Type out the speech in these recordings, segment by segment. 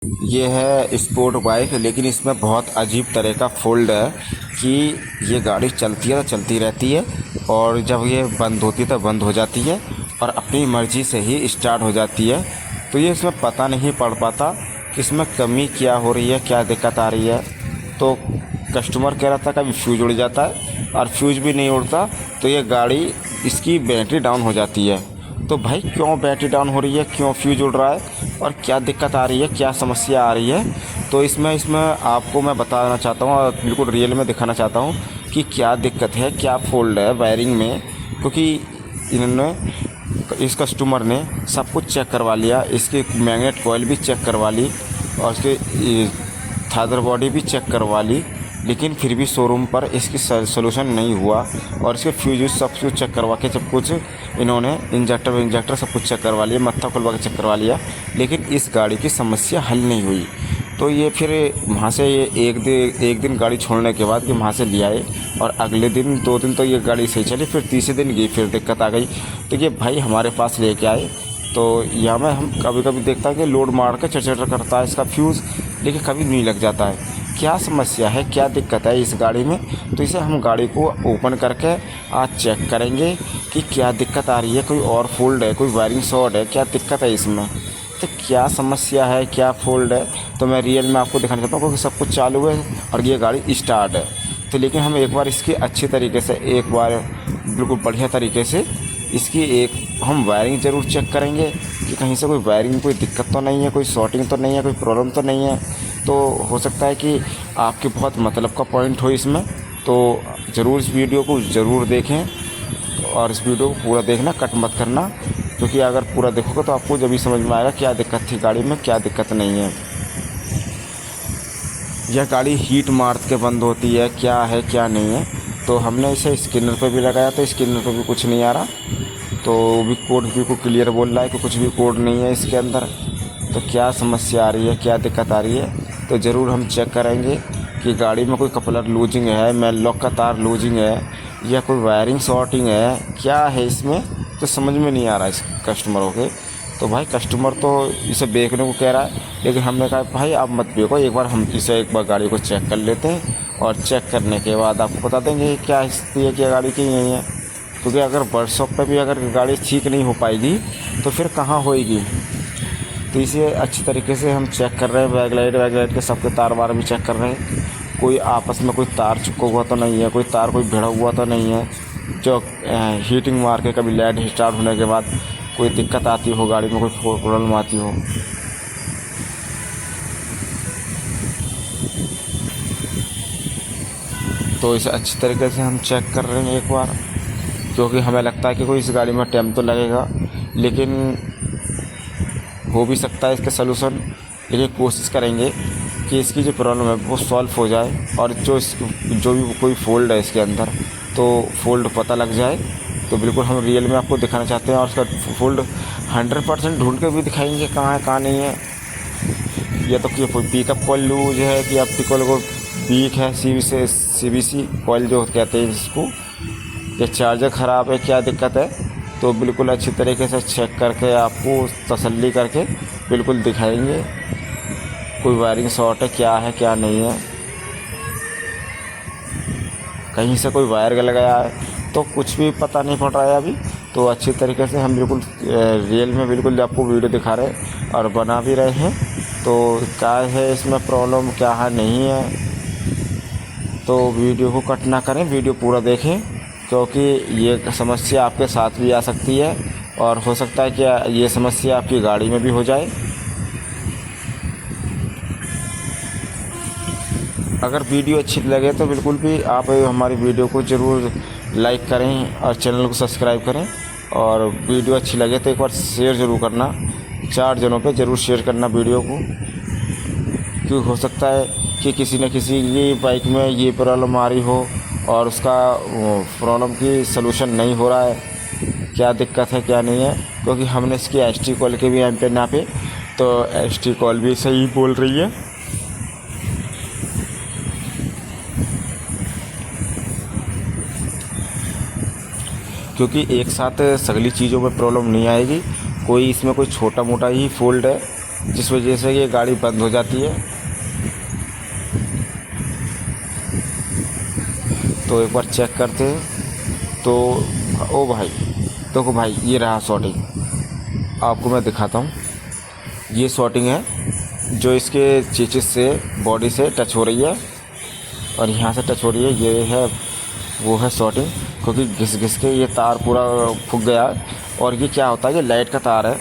ये है sport bike, लेकिन इसमें बहुत अजीब तरह का फोल्ड है कि ये गाड़ी चलती है तो चलती रहती है और जब ये बंद होती है तो बंद हो जाती है और अपनी मर्ज़ी से ही स्टार्ट हो जाती है। तो ये इसमें पता नहीं पड़ पाता कि इसमें कमी क्या हो रही है, क्या दिक्कत आ रही है। तो कस्टमर कह रहा था कभी फ्यूज़ उड़ जाता है और फ्यूज़ भी नहीं उड़ता तो ये गाड़ी इसकी बैटरी डाउन हो जाती है। तो भाई क्यों बैटरी डाउन हो रही है, क्यों फ्यूज़ उड़ रहा है और क्या दिक्कत आ रही है, क्या समस्या आ रही है, तो इसमें आपको मैं बताना चाहता हूँ और बिल्कुल रियल में दिखाना चाहता हूँ कि क्या दिक्कत है, क्या फ़ॉल्ट है वायरिंग में। क्योंकि इस कस्टमर ने सब कुछ चेक करवा लिया, इसकी मैग्नेट कॉइल भी चेक करवा ली और इसकी थादर बॉडी भी चेक करवा ली, लेकिन फिर भी शोरूम पर इसकी सोल्यूशन नहीं हुआ। और इसके फ्यूज सब कुछ चेक करवा के सब कुछ इन्होंने इंजेक्टर सब कुछ चेक करवा लिया, मत्था खुलवा के चेक करवा लिया, लेकिन इस गाड़ी की समस्या हल नहीं हुई। तो ये फिर वहाँ से ये एक दिन गाड़ी छोड़ने के बाद कि वहाँ से ले आए और अगले दिन 2 दिन तो ये गाड़ी सही चली, फिर तीसरे दिन गई फिर दिक्कत आ गई। तो ये भाई हमारे पास लेके आए, तो यहाँ में हम कभी कभी देखता है कि लोड मार के चटर करता है इसका फ्यूज़, लेकिन कभी नहीं लग जाता है। क्या समस्या है, क्या दिक्कत है इस गाड़ी में, तो इसे हम गाड़ी को ओपन करके आज चेक करेंगे कि क्या दिक्कत आ रही है, कोई और फोल्ड है, कोई वायरिंग शॉर्ट है, क्या दिक्कत है इसमें, तो क्या समस्या है, क्या फोल्ड है। तो मैं रियल में आपको दिखाना चाहता हूँ क्योंकि सब कुछ चालू है और ये गाड़ी स्टार्ट है। तो लेकिन हम एक बार इसकी अच्छी तरीके से, एक बार बिल्कुल बढ़िया तरीके से इसकी एक हम वायरिंग ज़रूर चेक करेंगे कि कहीं से कोई वायरिंग में कोई दिक्कत तो नहीं है, कोई शॉर्टिंग तो नहीं है, कोई प्रॉब्लम तो नहीं है। तो हो सकता है कि आपके बहुत मतलब का पॉइंट हो इसमें, तो ज़रूर इस वीडियो को ज़रूर देखें और इस वीडियो को पूरा देखना, कट मत करना, क्योंकि अगर पूरा देखोगे तो आपको जब भी समझ में आएगा क्या दिक्कत थी गाड़ी में, क्या दिक्कत नहीं है। यह गाड़ी हीट मार के बंद होती है, क्या है क्या नहीं है। तो हमने इसे स्कैनर पे भी लगाया तो स्कैनर पे भी कुछ नहीं आ रहा, तो भी कोड भी को क्लियर बोल रहा है कि कुछ भी कोड नहीं है इसके अंदर। तो क्या समस्या आ रही है, क्या दिक्कत आ रही है, तो ज़रूर हम चेक करेंगे कि गाड़ी में कोई कपलर लूजिंग है, मेन लॉक का तार लूजिंग है या कोई वायरिंग शॉर्टिंग है, क्या है इसमें, तो समझ में नहीं आ रहा इस कस्टमरों के। तो भाई कस्टमर तो इसे बेचने को कह रहा है, लेकिन हमने कहा भाई आप मत बेचो, एक बार हम इसे एक बार गाड़ी को चेक कर लेते हैं और चेक करने के बाद आपको बता देंगे क्या स्थिति है, क्या गाड़ी की नहीं है। क्योंकि अगर वर्कशॉप पे भी अगर गाड़ी ठीक नहीं हो पाएगी तो फिर कहाँ होएगी। तो इसे अच्छी तरीके से हम चेक कर रहे हैं, बैक लाइट के सबके तार वार भी चेक कर रहे हैं, कोई आपस में कोई तार चिपका हुआ तो नहीं है, कोई तार कोई भिड़ा हुआ तो नहीं है, जो हीटिंग मार के कभी लाइट स्टार्ट होने के बाद कोई दिक्कत आती हो, गाड़ी में कोई प्रॉब्लम आती हो। तो इसे अच्छी तरीके से हम चेक कर रहे हैं एक बार, क्योंकि हमें लगता है कि कोई इस गाड़ी में टाइम तो लगेगा, लेकिन हो भी सकता है इसका सलूशन। लेकिन कोशिश करेंगे कि इसकी जो प्रॉब्लम है वो सॉल्व हो जाए और जो भी कोई फ़ोल्ड है इसके अंदर तो फ़ोल्ड पता लग जाए। तो बिल्कुल हम रियल में आपको दिखाना चाहते हैं और उसका फ़ोल्ड 100% ढूंढ के भी दिखाएंगे कहाँ है कहाँ नहीं है। या तो कि पिकअप कॉइल लूज है कि आपकी कॉइल को वीक है, CVC कॉइल जो कहते हैं इसको, या चार्जर ख़राब है, क्या दिक्कत है। तो बिल्कुल अच्छी तरीके से चेक करके आपको तसल्ली करके बिल्कुल दिखाएंगे कोई वायरिंग शॉर्ट है, क्या नहीं है, कहीं से कोई वायर गल गया है तो कुछ भी पता नहीं पड़ रहा है अभी। तो अच्छी तरीके से हम बिल्कुल रियल में बिल्कुल आपको वीडियो दिखा रहे हैं और बना भी रहे हैं। तो क्या है इसमें प्रॉब्लम, क्या है नहीं है, तो वीडियो को कट ना करें, वीडियो पूरा देखें, क्योंकि ये समस्या आपके साथ भी आ सकती है और हो सकता है कि ये समस्या आपकी गाड़ी में भी हो जाए। अगर वीडियो अच्छी लगे तो बिल्कुल भी आप हमारी वीडियो को ज़रूर लाइक करें और चैनल को सब्सक्राइब करें, और वीडियो अच्छी लगे तो एक बार शेयर ज़रूर करना, 4 जनों पे ज़रूर शेयर करना वीडियो को, क्योंकि हो सकता है कि किसी न किसी की बाइक में ये प्रॉब्लम आ रही हो और उसका प्रॉब्लम की सलूशन नहीं हो रहा है, क्या दिक्कत है क्या नहीं है। क्योंकि हमने इसकी ST कॉल के भी एम्पेयर नापे तो ST कॉल भी सही बोल रही है। क्योंकि एक साथ सगली चीज़ों में प्रॉब्लम नहीं आएगी, कोई इसमें कोई छोटा मोटा ही फ़ॉल्ट है जिस वजह से ये गाड़ी बंद हो जाती है। तो एक बार चेक करते हैं। तो ओ भाई देखो भाई, ये रहा शॉर्टिंग, आपको मैं दिखाता हूँ। ये शॉर्टिंग है जो इसके चेचिस से बॉडी से टच हो रही है और यहाँ से टच हो रही है, ये है वो है शॉर्टिंग। क्योंकि घिस घिस के ये तार पूरा फूक गया है। और ये क्या होता है, ये लाइट का तार है,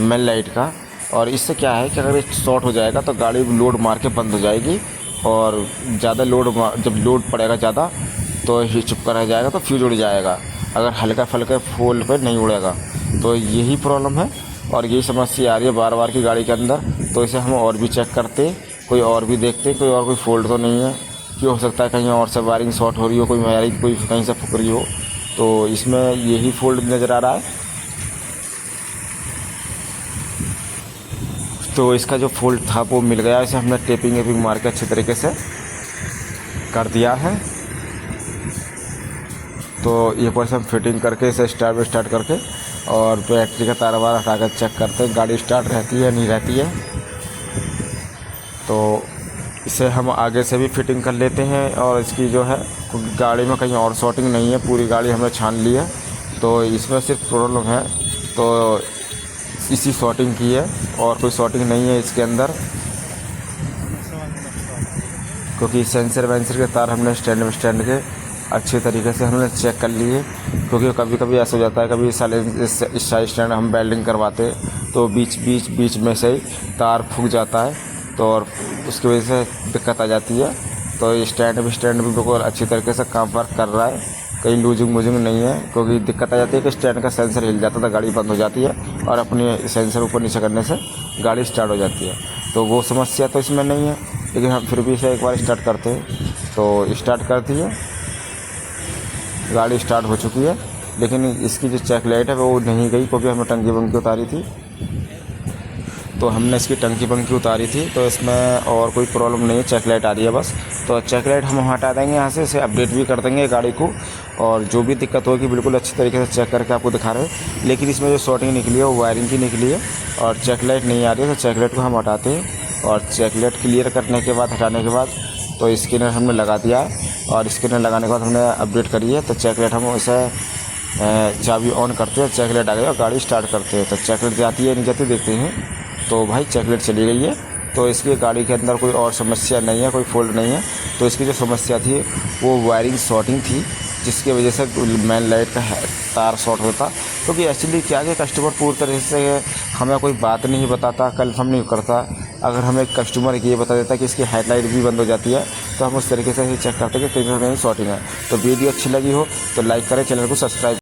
मेन लाइट का। और इससे क्या है कि अगर ये शॉर्ट हो जाएगा तो गाड़ी लोड मार के बंद हो जाएगी। और ज़्यादा जब लोड पड़ेगा ज़्यादा तो ये चिपका रह जाएगा, तो फ्यूज उड़ जाएगा। अगर हल्का फुल्का फोल्ड पे नहीं उड़ेगा। तो यही प्रॉब्लम है और यही समस्या आ रही है बार बार की गाड़ी के अंदर। तो इसे हम और भी चेक करते, कोई और भी देखते, कोई फॉल्ट तो नहीं है कि हो सकता है कहीं और से वायरिंग शॉर्ट हो रही हो, कोई वायरिंग कोई कहीं से फूक रही हो। तो इसमें यही फॉल्ट नज़र आ रहा है। तो इसका जो फॉल्ट था वो मिल गया, इसे हमने टेपिंग वेपिंग मार के अच्छे तरीके से कर दिया है। तो ये पर से हम फिटिंग करके इसे स्टार्ट करके और बैटरी का तार वार हटा कर चेक करते हैं गाड़ी स्टार्ट रहती है नहीं रहती है। तो इसे हम आगे से भी फिटिंग कर लेते हैं। और इसकी जो है गाड़ी में कहीं और शॉर्टिंग नहीं है, पूरी गाड़ी हमने छान ली है। तो इसमें सिर्फ प्रॉब्लम है तो इसी शॉर्टिंग की है और कोई शॉर्टिंग नहीं है इसके अंदर। क्योंकि सेंसर वेंसर के तार हमने स्टैंड के अच्छे तरीके से हमने चेक कर लिए। क्योंकि कभी कभी ऐसा हो जाता है, कभी इस साइड स्टैंड हम वेल्डिंग करवाते तो बीच में से ही तार फूक जाता है। तो और उसकी वजह से दिक्कत आ जाती है। तो ये स्टैंड भी बिल्कुल अच्छी तरीके से काम वर्क कर रहा है, कहीं लूजिंग नहीं है। क्योंकि दिक्कत आ जाती है कि स्टैंड का सेंसर हिल जाता था, गाड़ी बंद हो जाती है और अपने सेंसर ऊपर नीचे करने से गाड़ी स्टार्ट हो जाती है। तो वो समस्या तो इसमें नहीं है, लेकिन हम फिर भी इसे एक बार स्टार्ट करते हैं। तो स्टार्ट करती है, गाड़ी स्टार्ट हो चुकी है। लेकिन इसकी जो चेक लाइट है वो नहीं गई, क्योंकि हमने टंकी बंकी उतारी थी। तो हमने इसकी टंकी बंकी उतारी थी, तो इसमें और कोई प्रॉब्लम नहीं है, चेक लाइट आ रही है बस। तो चेक लाइट हम हटा देंगे यहाँ से, इसे अपडेट भी कर देंगे गाड़ी को। और जो भी दिक्कत होगी बिल्कुल अच्छी तरीके से चेक करके आपको दिखा रहे हैं। लेकिन इसमें जो शॉर्टिंग निकली है वो वायरिंग की निकली है और चेक लाइट नहीं आ रही है। तो चेक लाइट को हम हटाते हैं और चेक लाइट क्लियर करने के बाद, हटाने के बाद तो स्कैनर हमने लगा दिया है। और स्कैनर लगाने के बाद हमने अपडेट करी है। तो चेक लाइट हम उसे चाबी ऑन करते हैं, चेक लाइट आ गई और गाड़ी स्टार्ट करते हैं। तो चेक लाइट जाती है नहीं जाती देखते हैं। तो भाई चेक लाइट चली गई है। तो इसकी गाड़ी के अंदर कोई और समस्या नहीं है, कोई फॉल्ट नहीं है। तो इसकी जो समस्या थी वो वायरिंग शॉर्टिंग थी, जिसकी वजह से मेन लाइट का तार शॉर्ट होता। क्योंकि एक्चुअली क्या है, कस्टमर पूरी तरह से हमें कोई बात नहीं बताता, कंफर्म नहीं करता। अगर हमें कस्टमर ये बता देता कि इसकी हेडलाइट भी बंद हो जाती है, तो हम उस तरीके से ही चेक करते हैं कि कहीं ना कहीं शॉर्टिंग है। तो वीडियो अच्छी लगी हो तो लाइक करें, चैनल को सब्सक्राइब